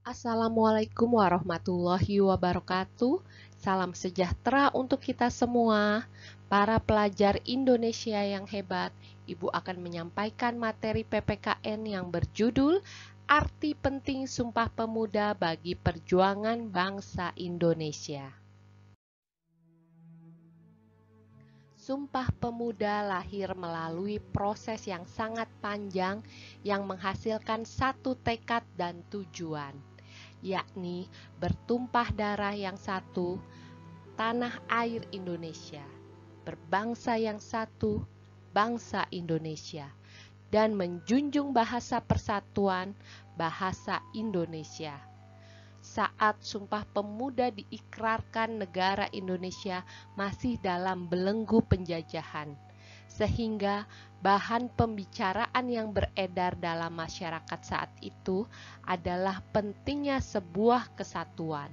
Assalamualaikum warahmatullahi wabarakatuh. Salam sejahtera untuk kita semua. Para pelajar Indonesia yang hebat, Ibu akan menyampaikan materi PPKN yang berjudul Arti Penting Sumpah Pemuda bagi Perjuangan Bangsa Indonesia. Sumpah Pemuda lahir melalui proses yang sangat panjang yang menghasilkan satu tekad dan tujuan, yakni bertumpah darah yang satu, tanah air Indonesia, berbangsa yang satu, bangsa Indonesia, dan menjunjung bahasa persatuan, bahasa Indonesia. Saat Sumpah Pemuda diikrarkan, negara Indonesia masih dalam belenggu penjajahan, sehingga bahan pembicaraan yang beredar dalam masyarakat saat itu adalah pentingnya sebuah kesatuan.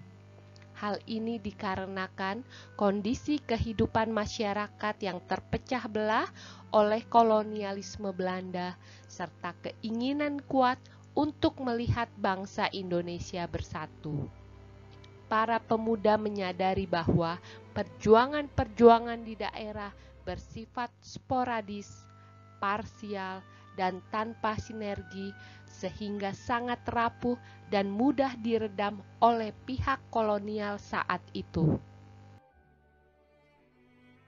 Hal ini dikarenakan kondisi kehidupan masyarakat yang terpecah belah oleh kolonialisme Belanda serta keinginan kuat untuk melihat bangsa Indonesia bersatu. Para pemuda menyadari bahwa perjuangan-perjuangan di daerah bersifat sporadis, parsial, dan tanpa sinergi, sehingga sangat rapuh dan mudah diredam oleh pihak kolonial saat itu.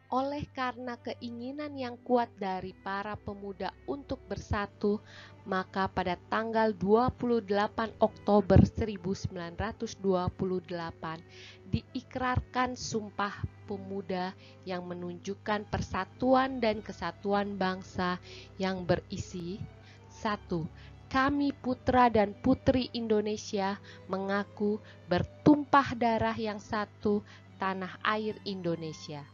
Oleh karena keinginan yang kuat dari para pemuda untuk bersatu, maka pada tanggal 28 Oktober 1928 diikrarkan Sumpah Pemuda yang menunjukkan persatuan dan kesatuan bangsa yang berisi 1. Kami putra dan putri Indonesia mengaku bertumpah darah yang satu, tanah air Indonesia.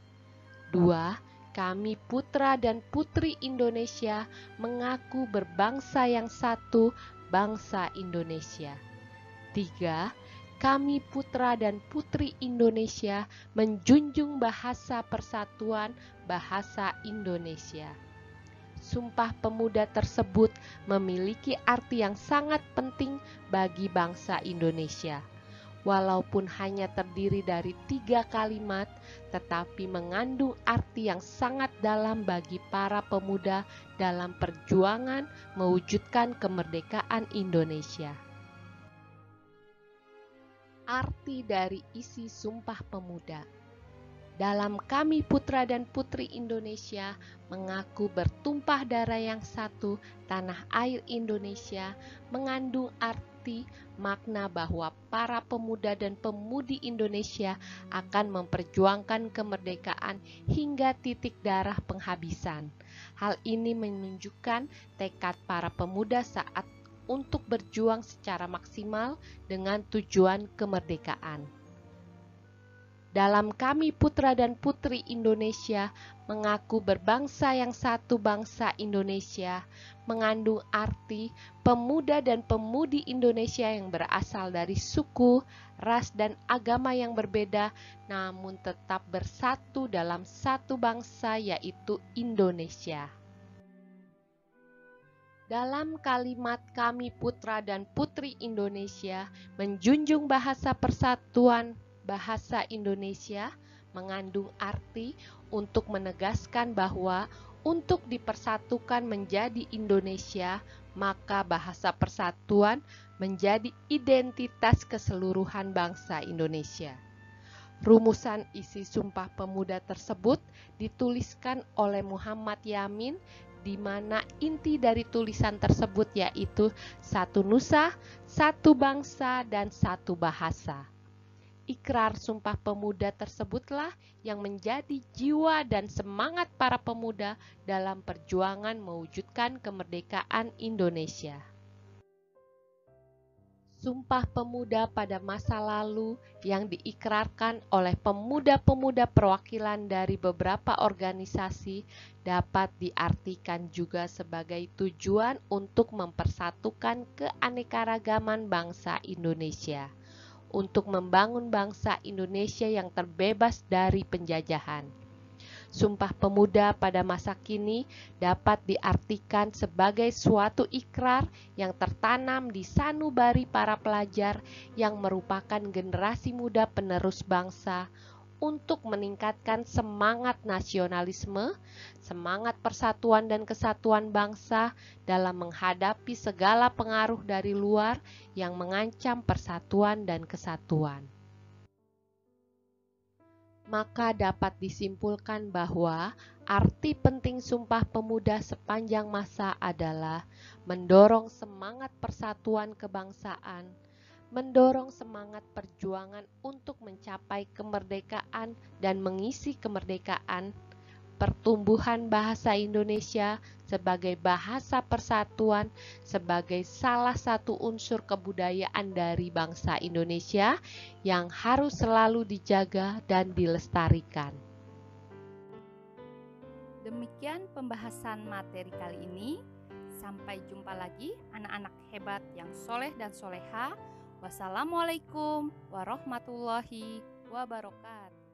2. Kami putra dan putri Indonesia mengaku berbangsa yang satu, bangsa Indonesia. 3. Kami putra dan putri Indonesia menjunjung bahasa persatuan, bahasa Indonesia. Sumpah Pemuda tersebut memiliki arti yang sangat penting bagi bangsa Indonesia. Walaupun hanya terdiri dari 3 kalimat, tetapi mengandung arti yang sangat dalam bagi para pemuda dalam perjuangan mewujudkan kemerdekaan Indonesia. Arti dari isi Sumpah Pemuda. Dalam kami putra dan putri Indonesia mengaku bertumpah darah yang satu, tanah air Indonesia, mengandung arti makna bahwa para pemuda dan pemudi Indonesia akan memperjuangkan kemerdekaan hingga titik darah penghabisan. Hal ini menunjukkan tekad para pemuda saat untuk berjuang secara maksimal dengan tujuan kemerdekaan. Dalam kami putra dan putri Indonesia mengaku berbangsa yang satu, bangsa Indonesia, mengandung arti pemuda dan pemudi Indonesia yang berasal dari suku, ras, dan agama yang berbeda, namun tetap bersatu dalam satu bangsa, yaitu Indonesia. Dalam kalimat kami putra dan putri Indonesia menjunjung bahasa persatuan, bahasa Indonesia, mengandung arti untuk menegaskan bahwa untuk dipersatukan menjadi Indonesia, maka bahasa persatuan menjadi identitas keseluruhan bangsa Indonesia. Rumusan isi Sumpah Pemuda tersebut dituliskan oleh Muhammad Yamin, di mana inti dari tulisan tersebut yaitu satu nusa, satu bangsa, dan satu bahasa. Ikrar Sumpah Pemuda tersebutlah yang menjadi jiwa dan semangat para pemuda dalam perjuangan mewujudkan kemerdekaan Indonesia. Sumpah Pemuda pada masa lalu yang diikrarkan oleh pemuda-pemuda perwakilan dari beberapa organisasi dapat diartikan juga sebagai tujuan untuk mempersatukan keanekaragaman bangsa Indonesia, untuk membangun bangsa Indonesia yang terbebas dari penjajahan. Sumpah Pemuda pada masa kini dapat diartikan sebagai suatu ikrar yang tertanam di sanubari para pelajar yang merupakan generasi muda penerus bangsa untuk meningkatkan semangat nasionalisme, semangat persatuan dan kesatuan bangsa dalam menghadapi segala pengaruh dari luar yang mengancam persatuan dan kesatuan. Maka dapat disimpulkan bahwa arti penting Sumpah Pemuda sepanjang masa adalah mendorong semangat persatuan kebangsaan, mendorong semangat perjuangan untuk mencapai kemerdekaan dan mengisi kemerdekaan, pertumbuhan bahasa Indonesia sebagai bahasa persatuan, sebagai salah satu unsur kebudayaan dari bangsa Indonesia yang harus selalu dijaga dan dilestarikan. Demikian pembahasan materi kali ini. Sampai jumpa lagi anak-anak hebat yang soleh dan soleha. Wassalamualaikum warahmatullahi wabarakatuh.